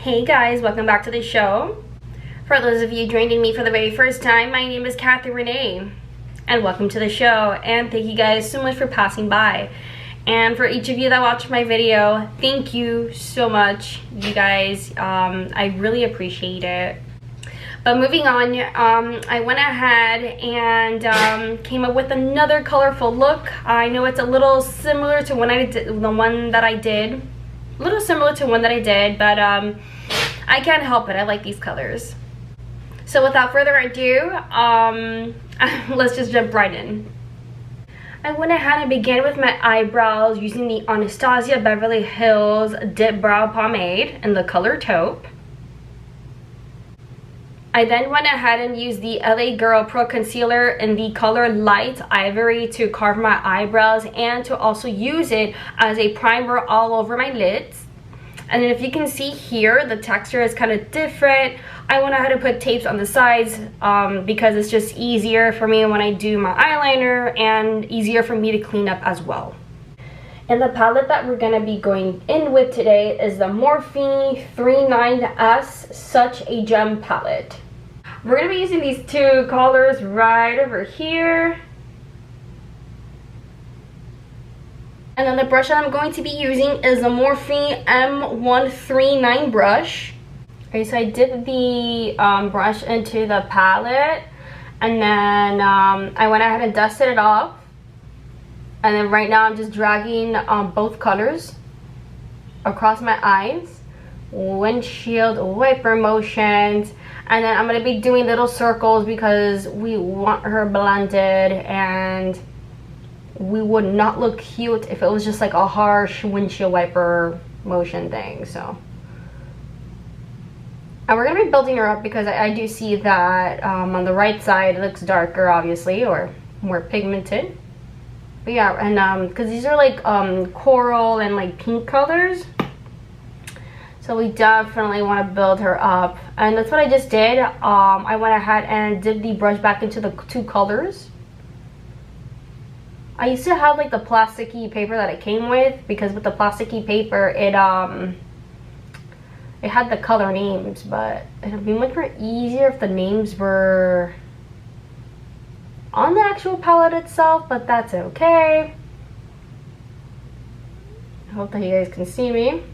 Hey guys, welcome back to the show. For those of you joining me for the very first time, my name is Kathy Renee and welcome to the show, and thank you guys so much for passing by. And for each of you that watched my video, thank you so much, you guys. I really appreciate it. But moving on, I went ahead and came up with another colorful look. I know it's a little similar to one that I did, but I can't help it. I like these colors. So without further ado, let's just jump right in. I went ahead and began with my eyebrows using the Anastasia Beverly Hills Dip Brow Pomade in the color Taupe. I then went ahead and used the LA Girl ProConcealer in the color Light Ivory to carve my eyebrows and to also use it as a primer all over my lids. And then if you can see here, the texture is kind of different. I went ahead and put tapes on the sides because it's just easier for me when I do my eyeliner and easier for me to clean up as well. And the palette that we're going to be going in with today is the Morphe 39S Such a Gem palette. We're going to be using these two colors right over here. And then the brush that I'm going to be using is the Morphe M139 brush. Okay, so I dipped the brush into the palette, and then I went ahead and dusted it off. And then right now I'm just dragging both colors across my eyes, windshield wiper motions, and then I'm going to be doing little circles because we want her blended, and we would not look cute if it was just like a harsh windshield wiper motion thing. So, and we're going to be building her up because I do see that on the right side it looks darker, obviously, or more pigmented. But yeah, and because these are like coral and like pink colors, so we definitely want to build her up. And that's what I just did. I went ahead and dipped the brush back into the two colors. I used to have like the plasticky paper that it came with, because with the plasticky paper it had the color names, but it would be much more easier if the names were on the actual palette itself, but that's okay. I hope that you guys can see me.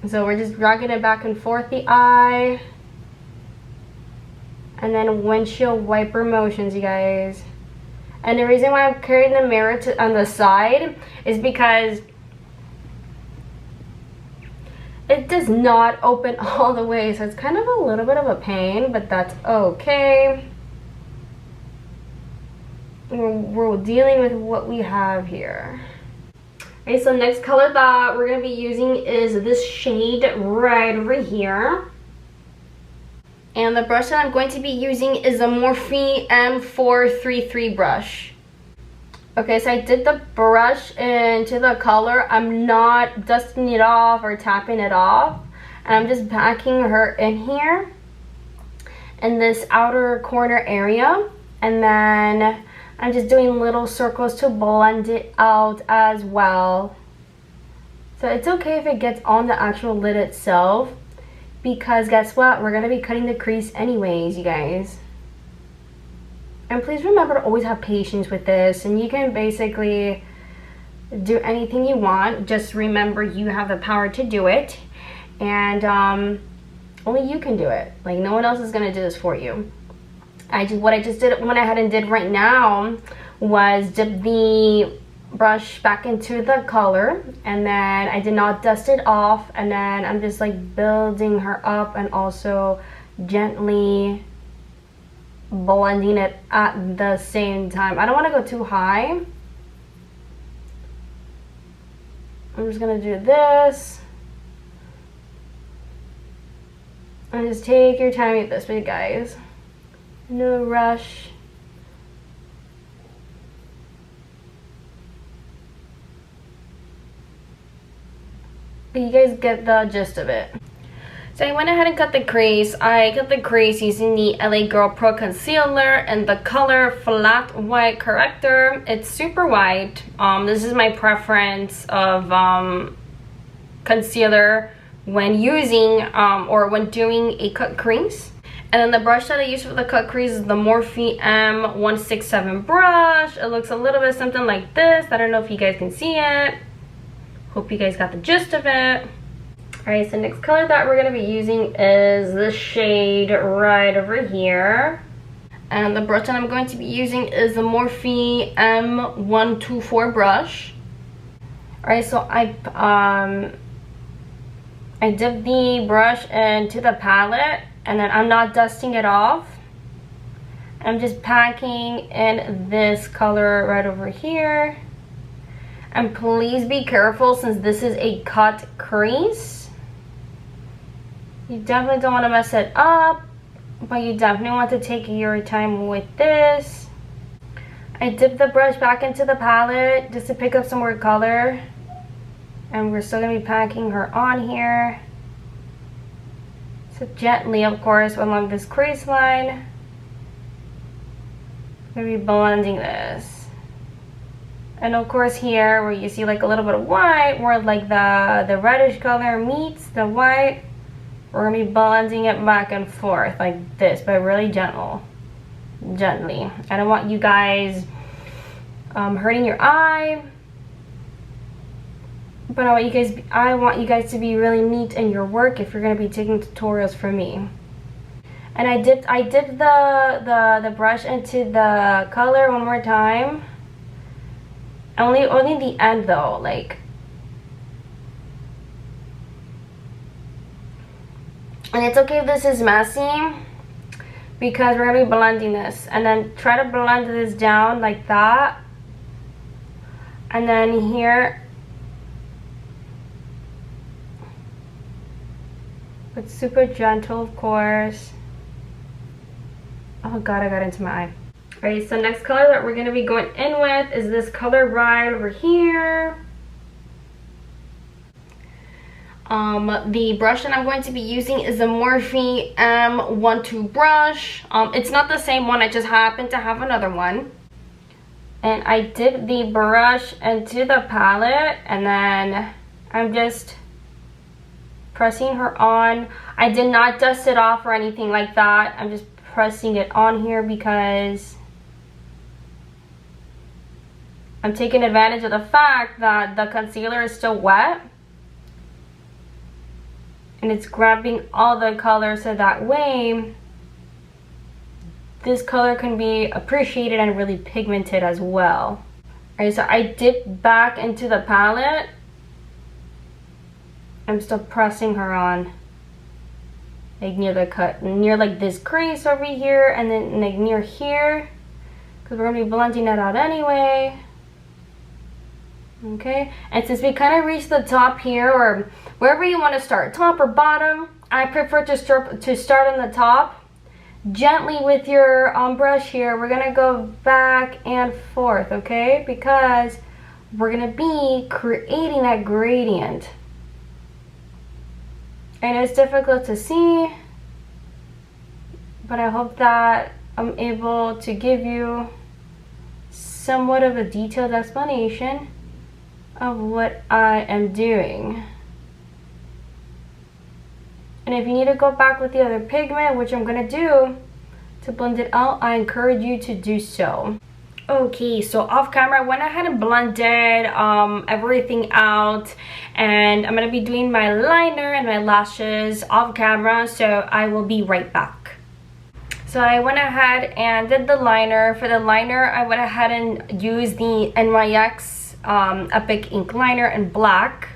So we're just dragging it back and forth, the eye, and then windshield wiper motions, you guys. And the reason why I'm carrying the mirror on the side is because it does not open all the way, so it's kind of a little bit of a pain, but that's okay. We're dealing with what we have here. Okay, so next color that we're going to be using is this shade right over here. And the brush that I'm going to be using is a Morphe M433 brush. Okay, so I did the brush into the color. I'm not dusting it off or tapping it off. And I'm just packing her in here in this outer corner area. And then I'm just doing little circles to blend it out as well. So it's okay if it gets on the actual lid itself, because guess what? We're going to be cutting the crease anyways, you guys. And please remember to always have patience with this. And you can basically do anything you want. Just remember you have the power to do it. And only you can do it. Like, no one else is going to do this for you. What I just went ahead and did right now was dip the brush back into the color, and then I did not dust it off, and then I'm just like building her up and also gently blending it at the same time. I don't want to go too high. I'm just gonna do this and just take your time with this, you guys. No rush. But you guys get the gist of it. So I went ahead and cut the crease. I cut the crease using the LA Girl ProConcealer and the color Flat White Corrector. It's super white. This is my preference of concealer when using or when doing a cut crease. And then the brush that I use for the cut crease is the Morphe M167 brush. It looks a little bit something like this. I don't know if you guys can see it. Hope you guys got the gist of it. Alright, so next color that we're going to be using is this shade right over here. And the brush that I'm going to be using is the Morphe M124 brush. Alright, so I dipped the brush into the palette, and then I'm not dusting it off. I'm just packing in this color right over here. And please be careful, since this is a cut crease. You definitely don't want to mess it up, but you definitely want to take your time with this. I dipped the brush back into the palette just to pick up some more color. And we're still going to be packing her on here. So gently, of course, along this crease line. I'm going to be blending this. And of course here, where you see like a little bit of white, where like the reddish color meets the white, we're going to be blending it back and forth like this, but really gently. I don't want you guys hurting your eye, but I want you guys to be really neat in your work if you're going to be taking tutorials from me. And I dipped the brush into the color one more time. Only the end though, like. And it's okay if this is messy, because we're going to be blending this. And then try to blend this down like that. And then here, but super gentle, of course. Oh god, I got into my eye. Alright, so next color that we're going to be going in with is this color right over here. The brush that I'm going to be using is the Morphe M12 brush. It's not the same one, I just happen to have another one. And I dip the brush into the palette, and then I'm just pressing her on. I did not dust it off or anything like that. I'm just pressing it on here because I'm taking advantage of the fact that the concealer is still wet. And it's grabbing all the color, so that way this color can be appreciated and really pigmented as well. Alright, so I dipped back into the palette. I'm still pressing her on, like near the cut, near like this crease over here, and then like near here, because we're gonna be blending that out anyway. Okay, and since we kind of reached the top here, or wherever you want to start, top or bottom, I prefer to start on the top. Gently with your brush here, we're gonna go back and forth, okay, because we're gonna be creating that gradient. And it's difficult to see, but I hope that I'm able to give you somewhat of a detailed explanation of what I am doing. And if you need to go back with the other pigment, which I'm gonna do to blend it out, I encourage you to do so. Okay, so off camera I went ahead and blended everything out, and I'm gonna be doing my liner and my lashes off camera, so I will be right back. So I went ahead and did the liner. For the liner, I went ahead and used the NYX Epic Ink Liner in black.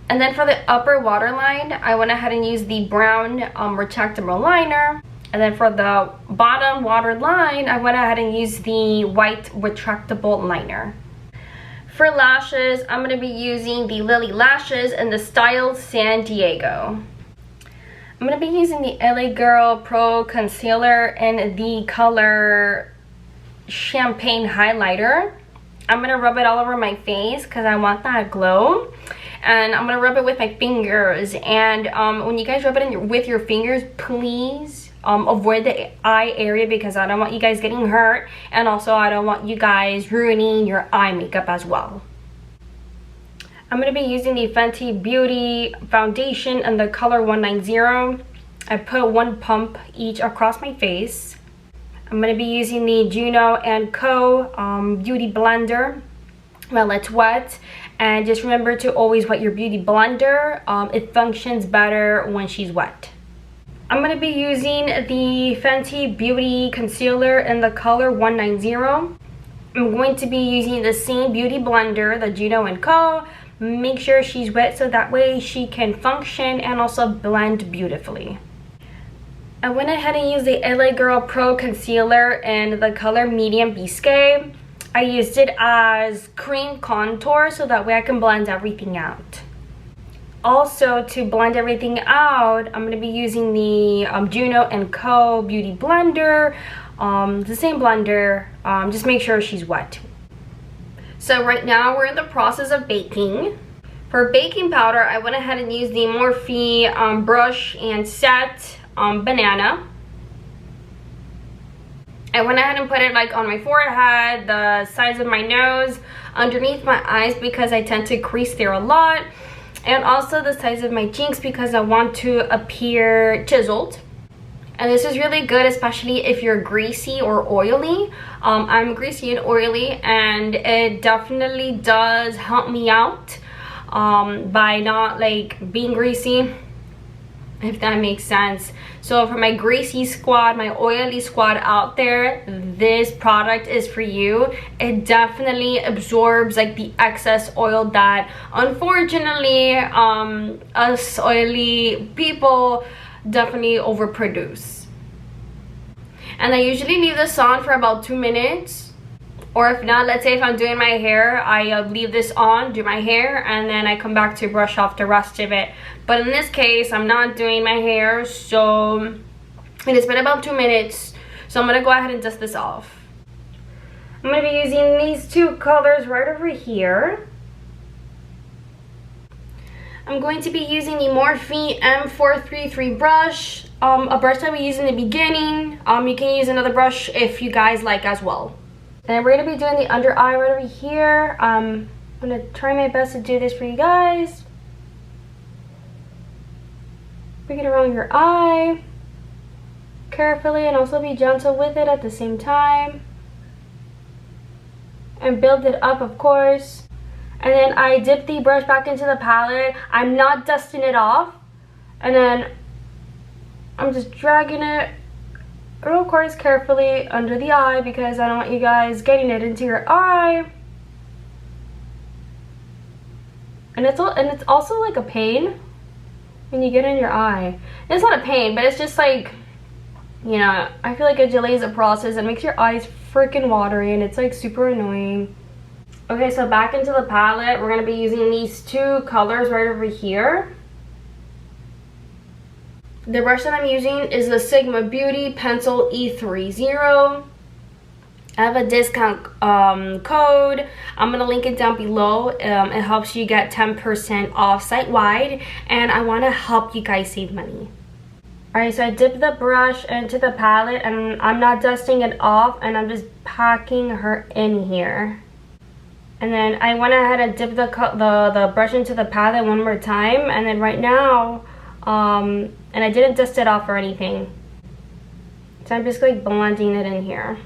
And then for the upper waterline, I went ahead and used the brown retractable liner. And then for the bottom waterline, I went ahead and used the white retractable liner. For lashes, I'm going to be using the Lily Lashes in the style San Diego. I'm going to be using the LA Girl Pro Concealer in the color Champagne Highlighter. I'm going to rub it all over my face because I want that glow. And I'm going to rub it with my fingers. And when you guys rub it with your fingers, please avoid the eye area, because I don't want you guys getting hurt. And also I don't want you guys ruining your eye makeup as well. I'm going to be using the Fenty Beauty foundation in the color 190. I put 1 pump each across my face. I'm going to be using the Juno & Co. Beauty Blender while it's wet. And just remember to always wet your beauty blender. It functions better when she's wet. I'm going to be using the Fenty Beauty Concealer in the color 190. I'm going to be using the same beauty blender, the Juno & Co. Make sure she's wet so that way she can function and also blend beautifully. I went ahead and used the LA Girl Pro Concealer in the color Medium Bisque. I used it as cream contour so that way I can blend everything out. Also, to blend everything out, I'm going to be using the Juno & Co. Beauty Blender. The same blender, just make sure she's wet. So right now we're in the process of baking. For baking powder, I went ahead and used the Morphe brush and set banana. I went ahead and put it like on my forehead, the sides of my nose, underneath my eyes because I tend to crease there a lot, and also the sides of my cheeks because I want to appear chiseled. And this is really good, especially if you're greasy or oily. I'm greasy and oily, and it definitely does help me out by not like being greasy, if that makes sense. So for my greasy squad, my oily squad out there, this product is for you. It definitely absorbs like the excess oil that unfortunately us oily people definitely overproduce. And I usually leave this on for about 2 minutes, or if not, let's say if I'm doing my hair, I leave this on, do my hair, and then I come back to brush off the rest of it. But in this case, I'm not doing my hair, so it has been about 2 minutes, so I'm gonna go ahead and dust this off. I'm gonna be using these 2 colors right over here. I'm going to be using the Morphe M433 brush, a brush that we used in the beginning. You can use another brush if you guys like as well. And we're going to be doing the under eye right over here. I'm going to try my best to do this for you guys. Bring it around your eye carefully and also be gentle with it at the same time. And build it up, of course. And then I dip the brush back into the palette. I'm not dusting it off. And then I'm just dragging it, of course, carefully under the eye because I don't want you guys getting it into your eye. And it's also like a pain when you get in your eye. It's not a pain, but it's just like, you know, I feel like it delays the process and makes your eyes freaking watery, and it's like super annoying. Okay, so back into the palette, we're going to be using these 2 colors right over here. The brush that I'm using is the Sigma Beauty Pencil E30. I have a discount code. I'm going to link it down below. It helps you get 10% off site-wide, and I want to help you guys save money. Alright, so I dipped the brush into the palette, and I'm not dusting it off, and I'm just packing her in here. And then I went ahead and dipped the brush into the palette one more time, and then right now, and I didn't dust it off or anything. So I'm just like blending it in here.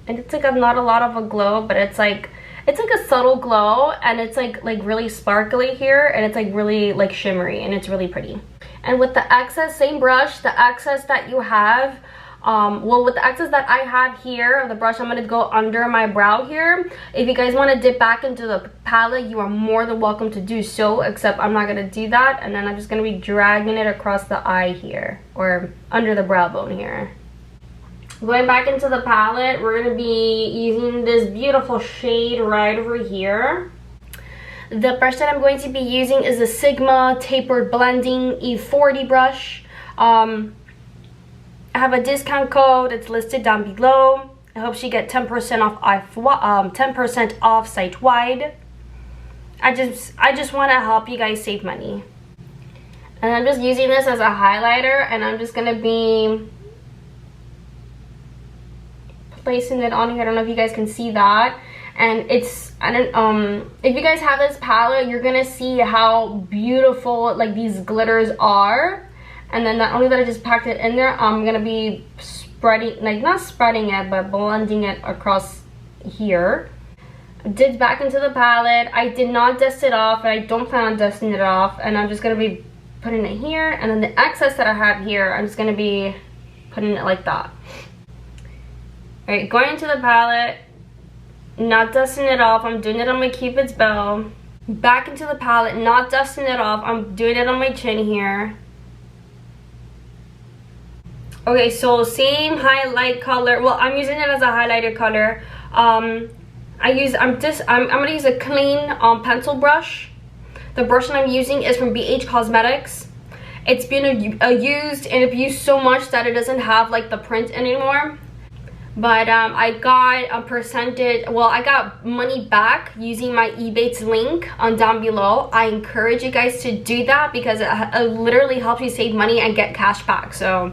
And it's like not a lot of a glow, but it's like a subtle glow, and it's like really sparkly here, and it's like really like shimmery, and it's really pretty. And with the excess, same brush, the excess that you have, well, with the excess that I have here of the brush, I'm going to go under my brow here. If you guys want to dip back into the palette, you are more than welcome to do so, except I'm not going to do that. And then I'm just going to be dragging it across the eye here, or under the brow bone here. Going back into the palette, we're going to be using this beautiful shade right over here. The brush that I'm going to be using is the Sigma Tapered Blending E40 brush. I have a discount code. It's listed down below. It helps you get 10% off site-wide. I just want to help you guys save money. And I'm just using this as a highlighter, and I'm just going to be placing it on here. I don't know if you guys can see that. And it's, I don't, if you guys have this palette, you're gonna see how beautiful like these glitters are. And then not only that I just packed it in there, I'm gonna be spreading, like not spreading it, but blending it across here. Dipped back into the palette. I did not dust it off, and I don't plan on dusting it off. And I'm just gonna be putting it here, and then the excess that I have here, I'm just gonna be putting it like that. All right, going into the palette, not dusting it off. I'm doing it on my Cupid's bow. Back into the palette, not dusting it off. I'm doing it on my chin here. Okay, so same highlight color. Well, I'm using it as a highlighter color. I'm gonna use a clean pencil brush. The brush that I'm using is from BH Cosmetics. It's been used and abused so much that it doesn't have like the print anymore. But I got a percentage, well, I got money back using my Ebates link down below. I encourage you guys to do that because it literally helps you save money and get cash back. So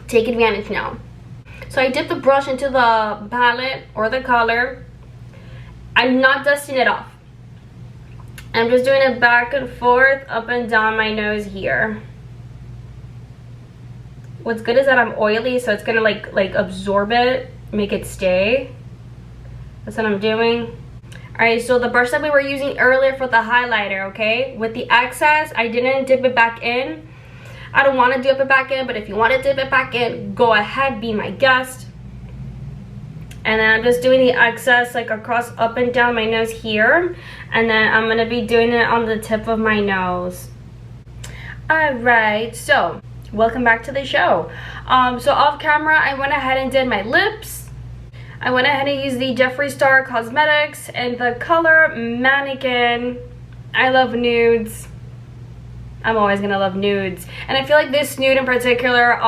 take advantage now. So I dipped the brush into the palette or the color. I'm not dusting it off. I'm just doing it back and forth, up and down my nose here. What's good is that I'm oily, so it's gonna like absorb it, make it stay. That's what I'm doing. All right, so the brush that we were using earlier for the highlighter, okay? With the excess, I didn't dip it back in. I don't want to dip it back in, but if you want to dip it back in, go ahead, be my guest. And then I'm just doing the excess like across up and down my nose here. And then I'm gonna be doing it on the tip of my nose. All right, so welcome back to the show. So off camera, I went ahead and did my lips. I went ahead and used the Jeffree Star Cosmetics and the color Mannequin. I love nudes. I'm always gonna love nudes. And I feel like this nude in particular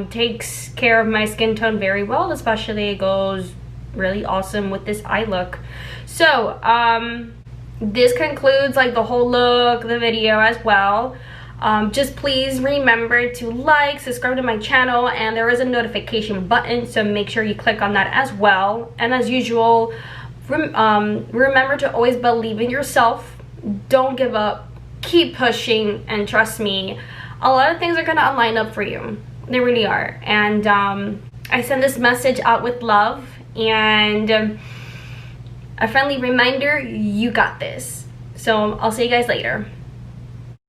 takes care of my skin tone very well, especially it goes really awesome with this eye look. So this concludes like the whole look, the video as well. Just please remember to like, subscribe to my channel, and there is a notification button, so make sure you click on that as well. And as usual, remember to always believe in yourself. Don't give up, keep pushing, and trust me, a lot of things are gonna line up for you. They really are. And I send this message out with love and a friendly reminder, you got this. So I'll see you guys later.